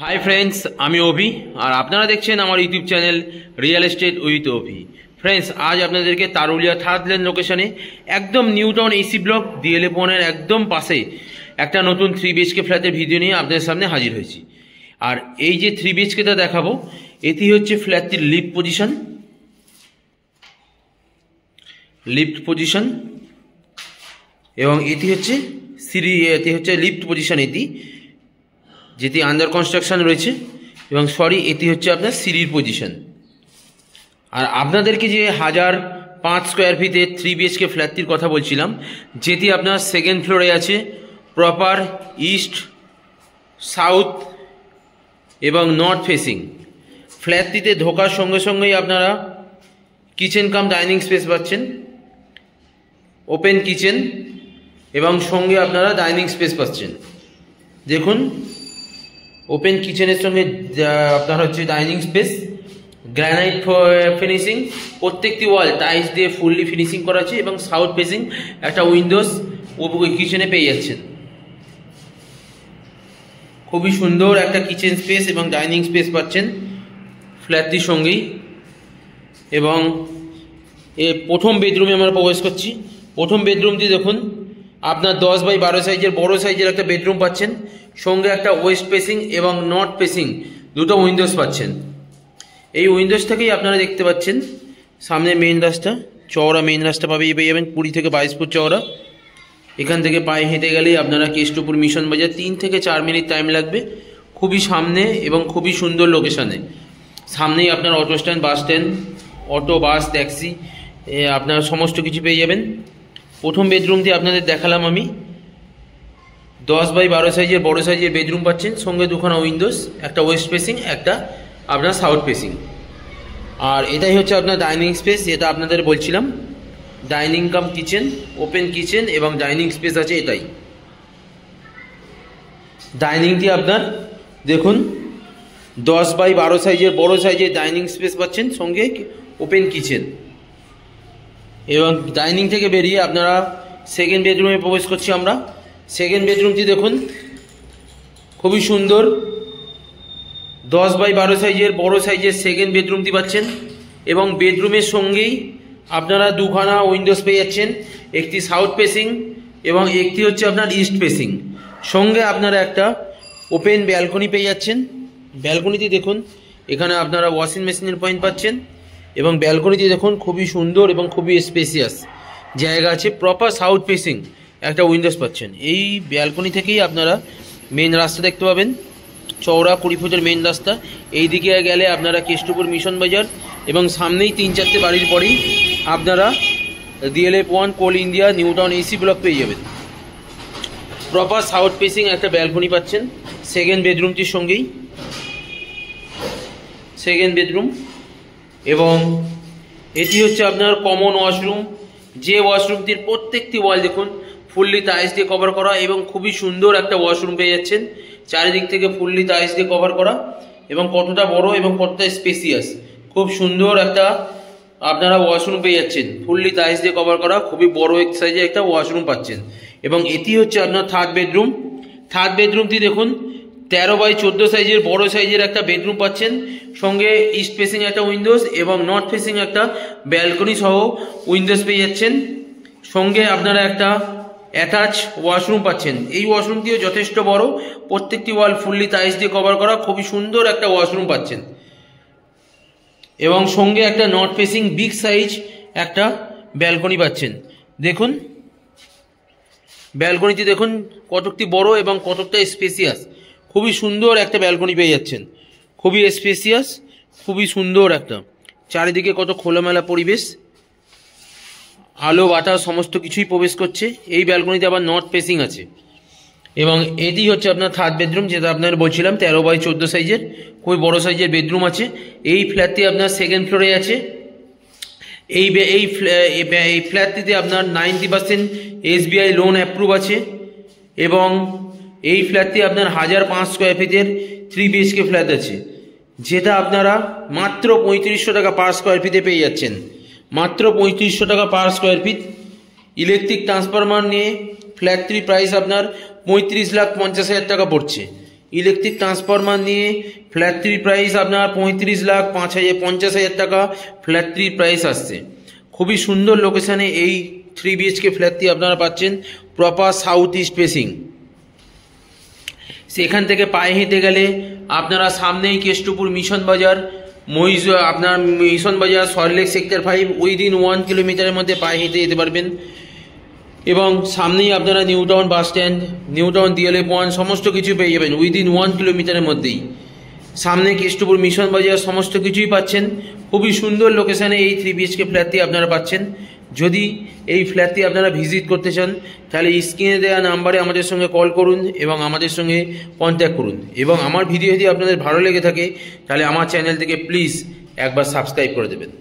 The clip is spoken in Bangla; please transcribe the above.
হাই ফ্রেন্ডস, আমি অভি আর আপনারা দেখছেন আমার YouTube channel real estate with Abhi. Friends, আজ আপনাদেরকে তারুলিয়া থার্ড লেন লোকেশনে একদম new Town AC block DLA-1 একদম পাশে একটা নতুন 3 BHK ফ্ল্যাটের ভিডিও নিয়ে আপনাদের সামনে হাজির হয়েছি। আর এই যে 3 BHKটা দেখাবো, এটি হচ্ছে ফ্ল্যাটটির লিফট পজিশন এবং এটি হচ্ছে এটি হচ্ছে লিফট পজিশন, এটি যেটি আন্ডার কনস্ট্রাকশন রয়েছে এবং এটি হচ্ছে আপনার সিঁড়ির পজিশন। আর আপনাদেরকে যে 1005 স্কোয়ার ফিটের 3 BHK ফ্ল্যাটটির কথা বলছিলাম, যেটি আপনার সেকেন্ড ফ্লোরে আছে, প্রপার ইস্ট, সাউথ এবং নর্থ ফেসিং। ফ্ল্যাটটিতে ঢোকার সঙ্গে সঙ্গেই আপনারা কিচেন কাম ডাইনিং স্পেস পাচ্ছেন, ওপেন কিচেন এবং সঙ্গে আপনারা ডাইনিং স্পেস পাচ্ছেন। দেখুন, ওপেন কিচেনের সঙ্গে আপনার হচ্ছে ডাইনিং স্পেস, গ্রানাইট ফিনিশিং, প্রত্যেকটি ওয়াল টাইলস দিয়ে ফুললি ফিনিশিং করা আছে এবং সাউথ ফেসিং একটা উইন্ডোজ কিচেনে পেয়ে যাচ্ছেন। খুবই সুন্দর একটা কিচেন স্পেস এবং ডাইনিং স্পেস পাচ্ছেন ফ্ল্যাটটির সঙ্গেই। এবং প্রথম বেডরুমে আমরা প্রবেশ করছি। প্রথম বেডরুমটি দেখুন, আপনার 10x12 সাইজের বড় সাইজের একটা বেডরুম পাচ্ছেন, সঙ্গে একটা ওয়েস্ট ফেসিং এবং নর্থ ফেসিং দুটো উইন্ডোজ পাচ্ছেন। এই উইন্ডোজ থেকেই আপনারা দেখতে পাচ্ছেন সামনে মেইন রাস্তা, চওড়া মেইন রাস্তা পেয়ে যাবেন, 20 থেকে 22 ফুট চওড়া। এখান থেকে পায়ে হেঁটে গেলেই আপনারা কেষ্টপুর মিশন বাজার 3 থেকে 4 মিনিট টাইম লাগবে। খুবই সামনে এবং খুবই সুন্দর লোকেশানে। সামনেই আপনার auto stand, bus stand, auto, bus, taxi আপনারা সমস্ত কিছু পেয়ে যাবেন। প্রথম বেডরুমটি আপনাদের দেখালাম আমি, 10x12 সাইজের বড় সাইজের বেডরুম পাচ্ছেন, সঙ্গে দুখানা উইন্ডোজ, একটা ওয়েস্ট ফেসিং, একটা আপনার সাউথ ফেসিং। আর এটাই হচ্ছে আপনার ডাইনিং স্পেস, যেটা আপনাদের বলছিলাম, ডাইনিং কাম কিচেন, ওপেন কিচেন এবং ডাইনিং স্পেস আছে। এটাই ডাইনিংটি আপনার দেখুন, 10x12 সাইজের বড় সাইজের ডাইনিং স্পেস পাচ্ছেন, সঙ্গে ওপেন কিচেন। এবং ডাইনিং থেকে বেরিয়ে আপনারা সেকেন্ড বেডরুমে প্রবেশ করছি আমরা। সেকেন্ড বেডরুমটি দেখুন, খুবই সুন্দর, 10x12 সাইজের বড় সাইজের সেকেন্ড বেডরুমটি পাচ্ছেন এবং বেডরুমের সঙ্গেই আপনারা দুখানা উইন্ডোজ পেয়ে যাচ্ছেন, একটি সাউথ ফেসিং এবং একটি হচ্ছে আপনার ইস্ট ফেসিং। সঙ্গে আপনারা একটা ওপেন ব্যালকনি পেয়ে যাচ্ছেন। ব্যালকনিটি দেখুন, এখানে আপনারা ওয়াশিং মেশিনের পয়েন্ট পাচ্ছেন এবং ব্যালকনিটি দেখুন খুবই সুন্দর এবং খুবই স্পেসিয়াস জায়গা আছে। প্রপার সাউথ ফেসিং একটা উইন্ডোজ পাচ্ছেন। এই ব্যালকনি থেকেই আপনারা মেন রাস্তা দেখতে পাবেন, চওড়া 20 ফুটের মেন রাস্তা। এই দিকে গেলে আপনারা কেষ্টপুর মিশন বাজার এবং সামনেই 3-4টে বাড়ির পরেই আপনারা DLA-1 Coal India New Town AC block পেয়ে যাবেন। প্রপার সাউথ ফেসিং একটা ব্যালকনি পাচ্ছেন সেকেন্ড বেডরুমটির সঙ্গেই। সেকেন্ড বেডরুম এবং এটি হচ্ছে আপনার কমন ওয়াশরুম, যে ওয়াশরুমটির প্রত্যেকটি ওয়াল দেখুন ফুললি টাইলস দিয়ে কভার করা এবং খুবই সুন্দর একটা ওয়াশরুম পেয়ে যাচ্ছেন, চারিদিক থেকে ফুললি টাইলস দিয়ে কভার করা এবং কতটা বড় এবং কতটা স্পেসিয়াস, খুব সুন্দর একটা আপনারা ওয়াশরুম পেয়ে যাচ্ছেন, ফুললি টাইলস দিয়ে কভার করা, খুবই বড় এক সাইজে একটা ওয়াশরুম পাচ্ছেন। এবং এটি হচ্ছে আপনার থার্ড বেডরুম। থার্ড বেডরুমটি দেখুন, 13x14 সাইজের বড় সাইজের একটা বেডরুম পাচ্ছেন, সঙ্গে ইস্ট ফেসিং একটা উইন্ডোজ এবং নর্থ ফেসিং একটা ব্যালকনি সহ উইন্ডোজ পেয়ে যাচ্ছেন। সঙ্গে আপনারা একটা অ্যাটাচ ওয়াশরুম পাচ্ছেন। এই ওয়াশরুমটিও যথেষ্ট বড়, প্রত্যেকটি ওয়াল ফুললি টাইলস দিয়ে কভার করা, খুবই সুন্দর একটা ওয়াশরুম পাচ্ছেন। এবং সঙ্গে একটা নর্থ ফেসিং বিগ সাইজ একটা ব্যালকনি পাচ্ছেন। দেখুন ব্যালকনিটি দেখুন কতকটি বড় এবং কতকটা স্পেসিয়াস, খুবই সুন্দর একটা ব্যালকনি পেয়ে যাচ্ছেন, খুবই স্পেসিয়াস, খুবই সুন্দর একটা, চারিদিকে কত খোলামেলা পরিবেশ, আলো বাতাস সমস্ত কিছুই প্রবেশ করছে। এই ব্যালকনিতে আবার নর্থ ফেসিং আছে। এবং এটি হচ্ছে আপনার থার্ড বেডরুম, যেটা আপনার বলছিলাম 13x14 সাইজের খুবই বড় সাইজের বেডরুম আছে। এই ফ্ল্যাটটি আপনার সেকেন্ড ফ্লোরে আছে। এই ফ্ল্যাটটিতে আপনার 90% SBI লোন অ্যাপ্রুভ আছে এবং এই ফ্ল্যাটটি আপনার 1005 স্কোয়ার ফিটের 3 BHK ফ্ল্যাট আছে, যেটা আপনারা মাত্র 3500 টাকা পার স্কোয়ার ফিটে পেয়ে যাচ্ছেন। মাত্র 3500 টাকা per square feet. Electric transformer নিয়ে ফ্ল্যাটটির প্রাইস আপনার 35,50,000 টাকা পড়ছে। ইলেকট্রিক ট্রান্সফরমার নিয়ে ফ্ল্যাট 3 প্রাইস আপনার 35,50,000 টাকা ফ্ল্যাট 3 প্রাইস আসছে। খুবই সুন্দর লোকেশানে এই 3 BHK ফ্ল্যাটটি আপনারা পাচ্ছেন, প্রপার সাউথ ইস্ট ফেসিং। সেখান থেকে পায়ে হেঁটে গেলে আপনারা সামনেই কেষ্টপুর মিশন বাজার, আপনার মিশন বাজার, সল্টলেক সেক্টর 5 উইদিন 1 কিলোমিটারের মধ্যে পায়ে হেঁটে যেতে পারবেন। এবং সামনেই আপনারা new town bus stand, new town DLF 1 সমস্ত কিছু পেয়ে যাবেন উইদিন 1 কিলোমিটারের মধ্যেই। সামনে কেষ্টপুর মিশন বাজার সমস্ত কিছুই পাচ্ছেন। খুবই সুন্দর লোকেশানে এই 3 BHK ফ্ল্যাটটি আপনারা পাচ্ছেন। যদি এই ফ্ল্যাটটি আপনারা ভিজিট করতে চান তাহলে স্ক্রিনে দেওয়া নাম্বারে আমাদের সঙ্গে কল করুন এবং আমাদের সঙ্গে কন্ট্যাক্ট করুন। এবং আমার ভিডিও যদি আপনাদের ভালো লেগে থাকে তাহলে আমার চ্যানেল থেকে প্লিজ একবার সাবস্ক্রাইব করে দেবেন।